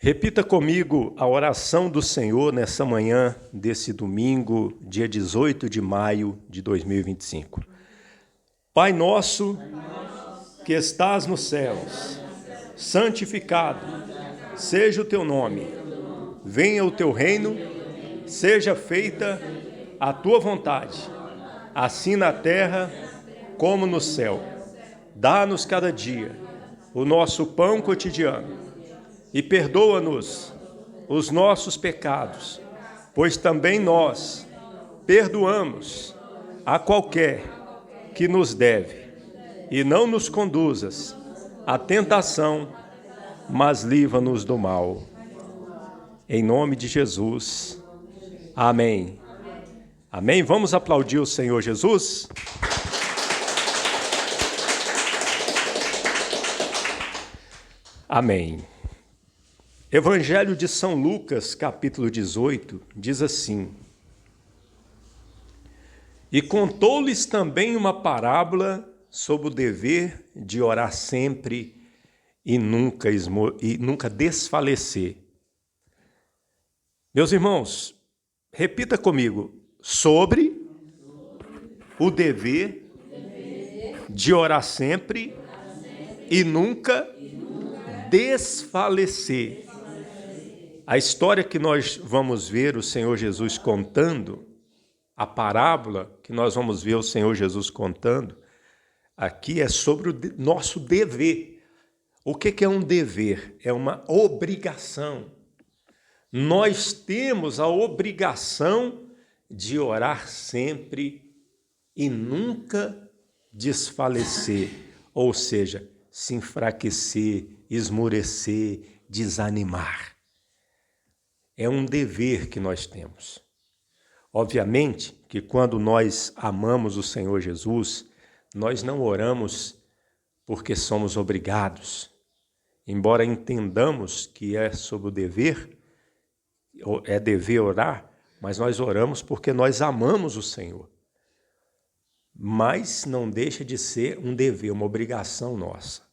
Repita comigo a oração do Senhor nessa manhã desse domingo, dia 18 de maio de 2025. Pai nosso, que estás nos céus, santificado seja o teu nome. Venha o teu reino, seja feita a tua vontade, assim na terra como no céu. Dá-nos cada dia o nosso pão cotidiano. E perdoa-nos os nossos pecados, pois também nós perdoamos a qualquer que nos deve. E não nos conduzas à tentação, mas livra-nos do mal. Em nome de Jesus. Amém. Amém. Vamos aplaudir o Senhor Jesus? Amém. Evangelho de São Lucas, capítulo 18, diz assim: E contou-lhes também uma parábola sobre o dever de orar sempre e nunca desfalecer. Meus irmãos, repita comigo: sobre o dever de orar sempre e nunca desfalecer. A história que nós vamos ver o Senhor Jesus contando, a parábola que nós vamos ver o Senhor Jesus contando, aqui é sobre o nosso dever. O que é um dever? É uma obrigação. Nós temos a obrigação de orar sempre e nunca desfalecer, ou seja, se enfraquecer, esmorecer, desanimar. É um dever que nós temos. Obviamente que quando nós amamos o Senhor Jesus, nós não oramos porque somos obrigados. Embora entendamos que é sobre o dever, é dever orar, mas nós oramos porque nós amamos o Senhor. Mas não deixa de ser um dever, uma obrigação nossa.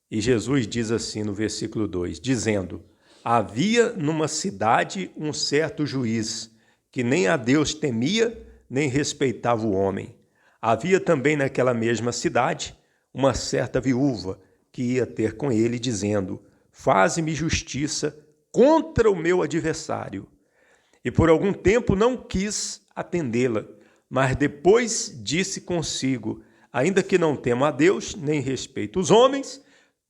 E Jesus diz assim no versículo 2, dizendo: Havia numa cidade um certo juiz, que nem a Deus temia, nem respeitava o homem. Havia também naquela mesma cidade uma certa viúva, que ia ter com ele, dizendo: Faze-me justiça contra o meu adversário. E por algum tempo não quis atendê-la, mas depois disse consigo: Ainda que não temo a Deus, nem respeito os homens,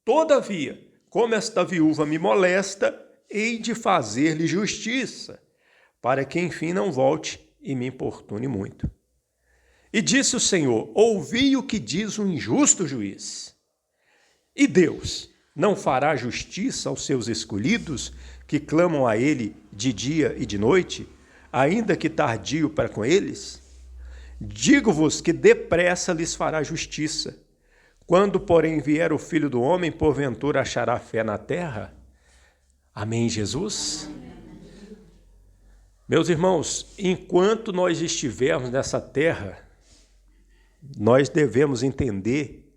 todavia, como esta viúva me molesta, hei de fazer-lhe justiça, para que enfim não volte e me importune muito. E disse o Senhor: Ouvi o que diz o injusto juiz. E Deus não fará justiça aos seus escolhidos, que clamam a ele de dia e de noite, ainda que tardio para com eles? Digo-vos que depressa lhes fará justiça. Quando, porém, vier o Filho do Homem, porventura achará fé na terra? Amém, Jesus? Meus irmãos, enquanto nós estivermos nessa terra, nós devemos entender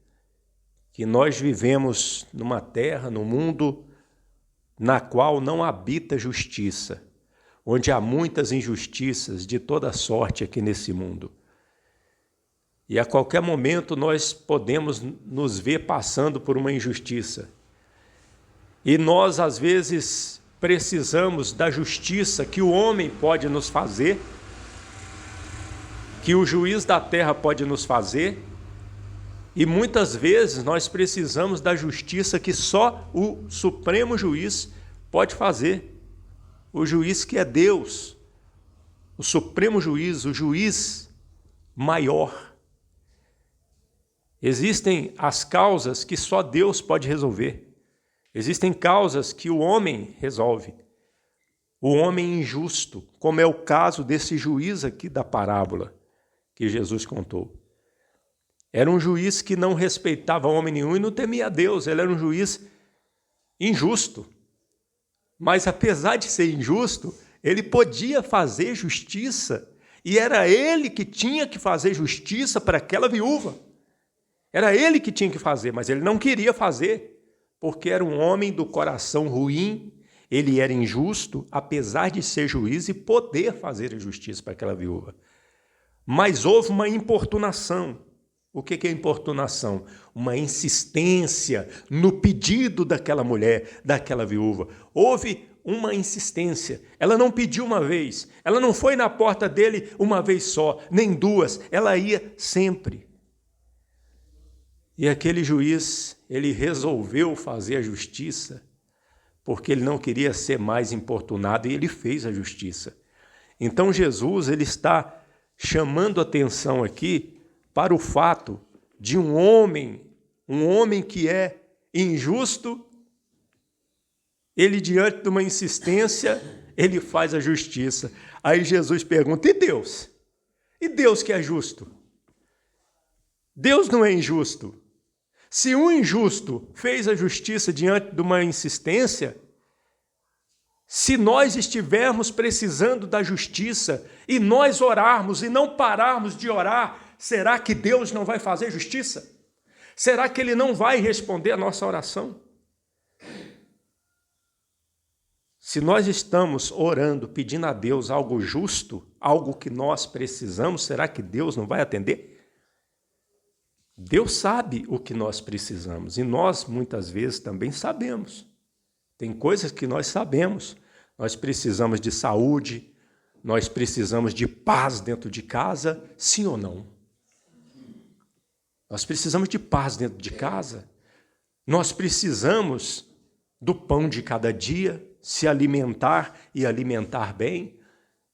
que nós vivemos numa terra, num mundo, na qual não habita justiça, onde há muitas injustiças de toda sorte aqui nesse mundo. E a qualquer momento nós podemos nos ver passando por uma injustiça. E nós, às vezes, precisamos da justiça que o homem pode nos fazer, que o juiz da terra pode nos fazer, e muitas vezes nós precisamos da justiça que só o Supremo Juiz pode fazer. O juiz que é Deus, o Supremo Juiz, o juiz maior. Existem as causas que só Deus pode resolver. Existem causas que o homem resolve. O homem injusto, como é o caso desse juiz aqui da parábola que Jesus contou. Era um juiz que não respeitava homem nenhum e não temia a Deus. Ele era um juiz injusto. Mas apesar de ser injusto, ele podia fazer justiça. E era ele que tinha que fazer justiça para aquela viúva. Era ele que tinha que fazer, mas ele não queria fazer. porque era um homem do coração ruim, ele era injusto, apesar de ser juiz e poder fazer a justiça para aquela viúva. Mas houve uma importunação. O que é importunação? Uma insistência no pedido daquela mulher, daquela viúva. Houve uma insistência. Ela não pediu uma vez, ela não foi na porta dele uma vez só, nem duas, ela ia sempre. E aquele juiz, ele resolveu fazer a justiça, porque ele não queria ser mais importunado, e ele fez a justiça. Então Jesus, ele está chamando atenção aqui para o fato de um homem que é injusto, ele diante de uma insistência, ele faz a justiça. Aí Jesus pergunta, e Deus? E Deus que é justo? Deus não é injusto. Se um injusto fez a justiça diante de uma insistência, se nós estivermos precisando da justiça e nós orarmos e não pararmos de orar, será que Deus não vai fazer justiça? Será que Ele não vai responder a nossa oração? Se nós estamos orando, pedindo a Deus algo justo, algo que nós precisamos, será que Deus não vai atender? Deus sabe o que nós precisamos e nós muitas vezes também sabemos. Tem coisas que nós sabemos. Nós precisamos de saúde, nós precisamos de paz dentro de casa, sim ou não? Nós precisamos de paz dentro de casa. Nós precisamos do pão de cada dia, se alimentar e alimentar bem.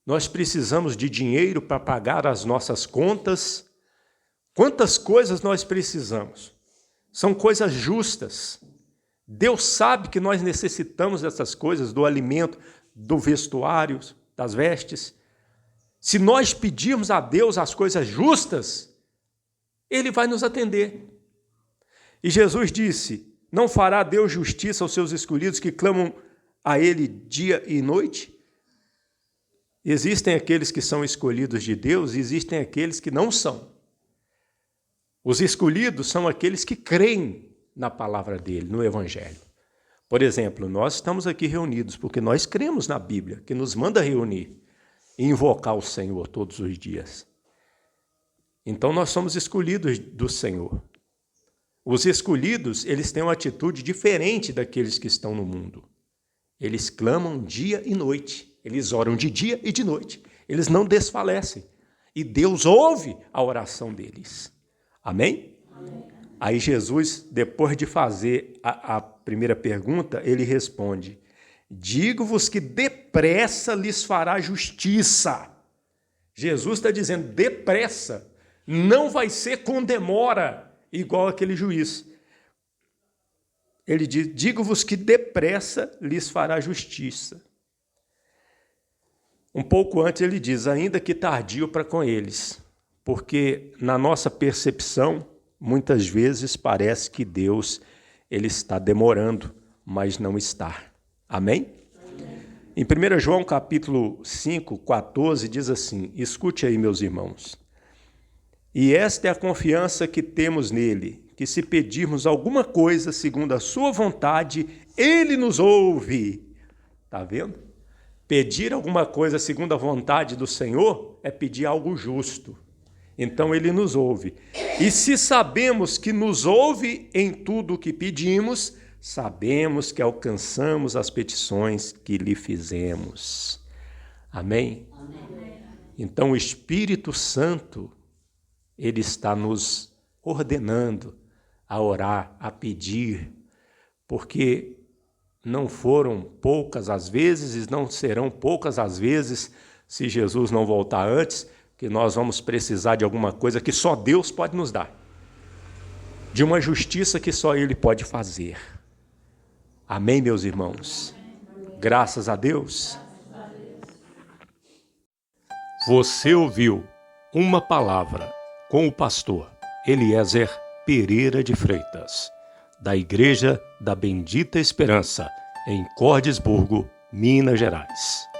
Nós precisamos de dinheiro para pagar as nossas contas. Quantas coisas nós precisamos? São coisas justas. Deus sabe que nós necessitamos dessas coisas, do alimento, do vestuário, das vestes. Se nós pedirmos a Deus as coisas justas, Ele vai nos atender. E Jesus disse, não fará Deus justiça aos seus escolhidos que clamam a Ele dia e noite? Existem aqueles que são escolhidos de Deus e existem aqueles que não são. Os escolhidos são aqueles que creem na palavra dele, no Evangelho. Por exemplo, nós estamos aqui reunidos porque nós cremos na Bíblia, que nos manda reunir e invocar o Senhor todos os dias. Então nós somos escolhidos do Senhor. Os escolhidos, eles têm uma atitude diferente daqueles que estão no mundo. Eles clamam dia e noite, eles oram de dia e de noite, eles não desfalecem. E Deus ouve a oração deles. Amém? Amém. Aí Jesus, depois de fazer a primeira pergunta, ele responde, digo-vos que depressa lhes fará justiça. Jesus está dizendo, depressa, não vai ser com demora, igual aquele juiz. Ele diz, digo-vos que depressa lhes fará justiça. Um pouco antes ele diz, ainda que tardio para com eles, porque na nossa percepção, muitas vezes parece que Deus ele está demorando, mas não está. Amém? Amém. Em 1 João capítulo 5, 14, diz assim, escute aí, meus irmãos. E esta é a confiança que temos nele, que se pedirmos alguma coisa segundo a sua vontade, ele nos ouve. Está vendo? Pedir alguma coisa segundo a vontade do Senhor é pedir algo justo. Então ele nos ouve. E se sabemos que nos ouve em tudo o que pedimos, sabemos que alcançamos as petições que lhe fizemos. Amém? Amém. Então o Espírito Santo, ele está nos ordenando a orar, a pedir, porque não foram poucas as vezes e não serão poucas as vezes, se Jesus não voltar antes, que nós vamos precisar de alguma coisa que só Deus pode nos dar, de uma justiça que só Ele pode fazer. Amém, meus irmãos? Graças a Deus. Você ouviu uma palavra com o pastor Eliezer Pereira de Freitas, da Igreja da Bendita Esperança, em Cordisburgo, Minas Gerais.